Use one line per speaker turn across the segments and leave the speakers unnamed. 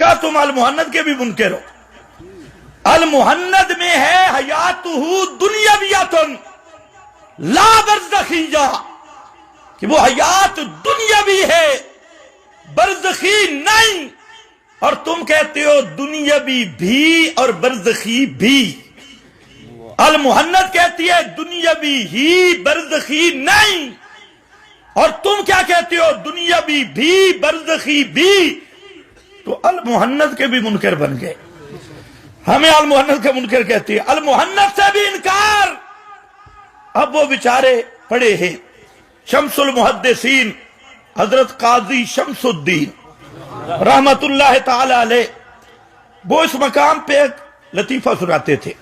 کیا تم المحند کے بھی منکر ہو؟ المحند میں ہے حیاتہ دنیاویۃ لا برزخیہ، کہ وہ حیات دنیاوی ہے، برزخی نہیں، اور تم کہتے ہو دنیاوی بھی اور برزخی بھی۔ المحند کہتی ہے دنیاوی ہی برزخی نہیں، اور تم کیا کہتے ہو دنیاوی بھی برزخی بھی۔ تو المحند کے بھی منکر بن گئے، ہمیں المحند کے منکر کہتی ہے، المحند سے بھی انکار۔ اب وہ بیچارے پڑے ہیں شمس المحدثین حضرت قاضی شمس الدین رحمت اللہ تعالی علیہ، وہ اس مقام پہ ایک لطیفہ سناتے تھے،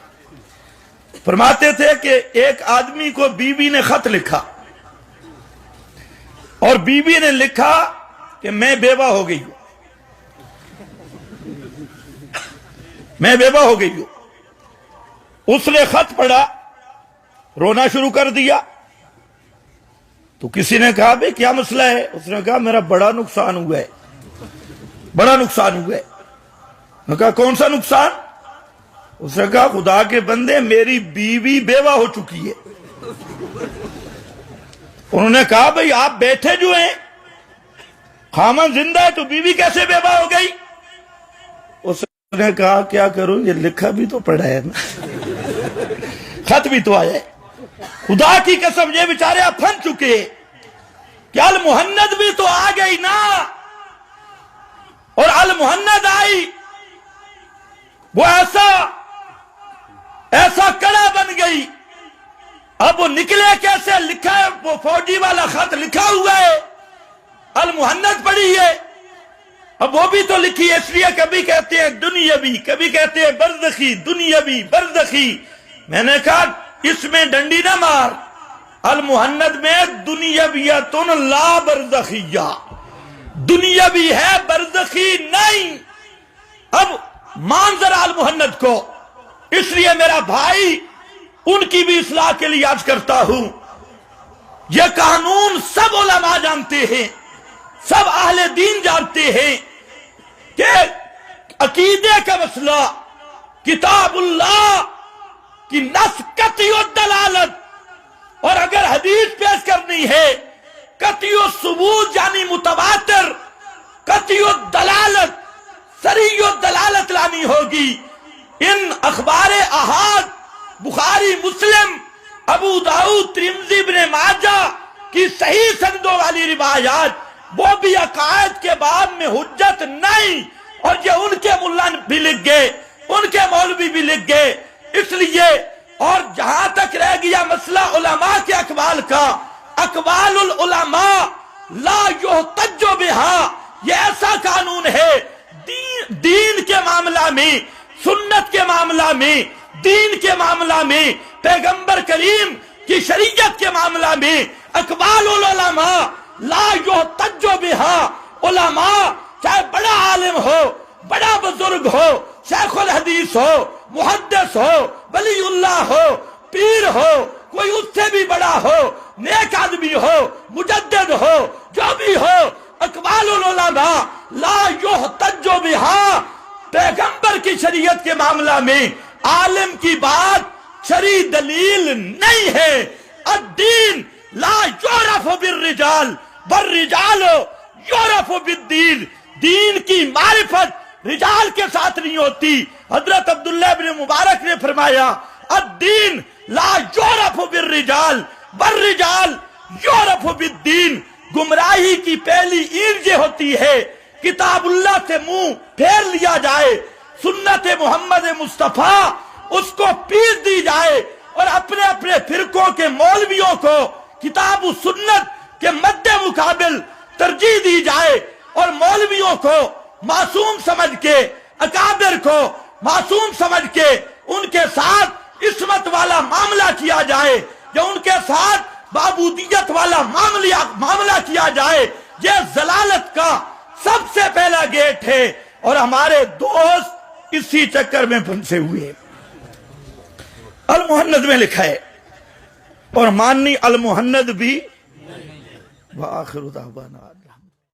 فرماتے تھے کہ ایک آدمی کو بیوی نے خط لکھا، اور بیوی نے لکھا کہ میں بیوہ ہو گئی ہوں، میں بیوہ ہو گئی ہوں۔ اس نے خط پڑھا، رونا شروع کر دیا، تو کسی نے کہا بھئی کیا مسئلہ ہے؟ اس نے کہا میرا بڑا نقصان ہوا ہے، بڑا نقصان ہوا ہے۔ میں کہا کون سا نقصان؟ اس نے کہا خدا کے بندے میری بیوی بیوہ ہو چکی ہے۔ انہوں نے کہا بھئی آپ بیٹھے جو ہیں، خامن زندہ ہے تو بیوی کیسے بیوہ ہو گئی؟ اس نے کہا کیا کروں، یہ لکھا بھی تو پڑھا ہے نا، خط بھی تو آیا ہے۔ خدا کی قسم یہ بیچارے آپ پھن چکے کہ المحند بھی تو آ گئی نا، اور المحند آئی وہ ایسا کڑا بن گئی، اب وہ نکلے کیسے؟ لکھا ہے وہ فوجی والا خط لکھا ہوا ہے، المحند پڑھی ہے، اب وہ بھی تو لکھی ہے، اس لیے کبھی کہتے ہیں دنیاوی، کبھی کہتے ہیں برزخی، دنیاوی برزخی۔ میں نے کہا اس میں ڈنڈی نہ مار، المحند میں دنیاویۃ لا برزخیہ، دنیاوی ہے برزخی نہیں۔ اب مان ذرا المحند کو، اس لیے میرا بھائی ان کی بھی اصلاح کے لیے عرض کرتا ہوں، یہ قانون سب علماء جانتے ہیں، سب اہل دین جانتے ہیں کہ عقیدے کا مسئلہ کتاب اللہ کی نص قطعی الدلالت، اور اگر حدیث پیش کرنی ہے قطعی الثبوت یعنی متواتر، قطعی الدلالت، صریح الدلالت لانی ہوگی۔ ان اخبار احاد بخاری، مسلم، ابو داؤد، ترمذی، ابن ماجہ کی صحیح سندوں والی روایات، وہ بھی عقائد کے باب میں حجت نہیں، اور یہ ان کے ملا بھی لکھ گئے، ان کے مولوی بھی لکھ گئے۔ اس لیے اور جہاں تک رہ گیا مسئلہ علماء کے اقوال کا، اقوال العلماء لا یحتج بہا، یہ ایسا قانون ہے دین کے معاملہ میں، سنت کے معاملہ میں، دین کے معاملہ میں، پیغمبر کریم کی شریعت کے معاملہ میں، اقوال العلماء لا یحتج بہا۔ علماء چاہے بڑا عالم ہو، بڑا بزرگ ہو، شیخ الحدیث ہو، محدث ہو، ولی اللہ ہو، پیر ہو، کوئی اس سے بھی بڑا ہو، نیک آدمی ہو، مجدد ہو، جو بھی ہو، اقوال العلماء لا یحتج بہا۔ پیغمبر کی شریعت کے معاملہ میں عالم کی بات شرعی دلیل نہیں ہے۔ الدین لا یعرف بالرجال والرجال یعرف بالدین، دین کی معرفت رجال کے ساتھ نہیں ہوتی۔ حضرت عبداللہ بن مبارک نے فرمایا الدین لا یعرف بالرجال والرجال یعرف بالدین۔ گمراہی کی پہلی اینٹ یہ ہوتی ہے کتاب اللہ سے منہ پھیر لیا جائے، سنت محمد مصطفیٰ اس کو پیس دی جائے، اور اپنے اپنے فرقوں کے مولویوں کو کتاب و سنت کے مد مقابل ترجیح دی جائے، اور مولویوں کو معصوم سمجھ کے، اکابر کو معصوم سمجھ کے ان کے ساتھ عصمت والا معاملہ کیا جائے، یا ان کے ساتھ معبودیت والا معاملہ کیا جائے۔ یہ ضلالت کا سب سے پہلا گیٹ ہے، اور ہمارے دوست اسی چکر میں پھنسے ہوئے۔ المحند میں لکھا ہے، اور ماننی المحند بھی وآخر دعوانا